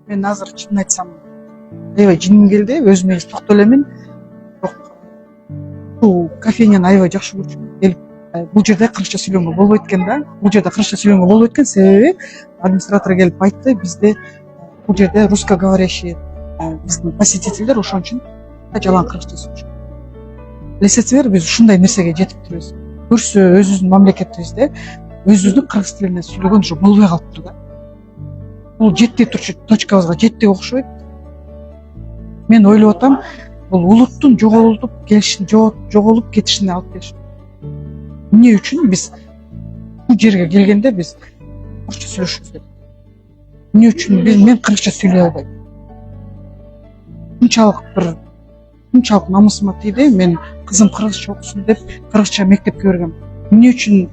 Мен азыр чынын айтсам аябай жингим келди, өзүмө эле токтоло элемин. Бирок бул кофейняны аябай жакшы көрчүмүн. Келип бул жерде кыргызча сүйлөнгөнгө болбойт экен да. Бул жерде кыргызча сүйлөнгөнгө болбойт экен, себеби администратор келип айтты, бизде бул жерде русскоговорящий биздин посетительдер, ошон үчүн жалаң кыргызча сүйлөшөт. Билесиңер, биз ушундай нерсеге жетиптирбиз. Көрсө өзүбүздүн мамлекетибизде өзүбүздүн кыргыз тилинде сүйлөгөн уже болбой калыптыр да. Бул жетти турчу точкабызга жетти окшойт. Мен ойлоп атам, бул улуттун жоголуп кетишине алып келишет. Эмне үчүн биз бул жерге келгенде биз орусча сүйлөшүбүз деп? Эмне үчүн мен кыргызча сүйлөй албайм? Мынчалык намысыма тийди, мен кызым кыргызча окусун деп кыргызча мектепке бергем. Эмне үчүн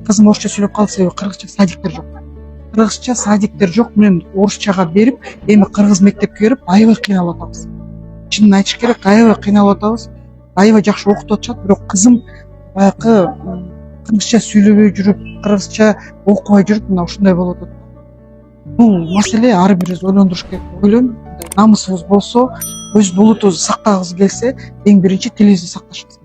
кызым орусча сүйлөп калды? Себеби кыргызча садиктер жок. Кыргызча садиктер жок, мен орусчага берип, эми кыргыз мектепке берип аябай кыйналып атабыз. Чынын айтыш керек, аябай кыйналып атабыз. Аябай жакшы окутуп атышат, бирок кызым баягы кыргызча сүйлөбөй жүрүп, кыргызча окубай жүрүп, мына ушундай болуп атат. Бул маселе ар бирибиз ойлондуруш керек деп ойлойм. Намысыбыз болсо, өз улутубузду сактагыбыз келсе, эң биринчи тилибизди сакташыбыз керек.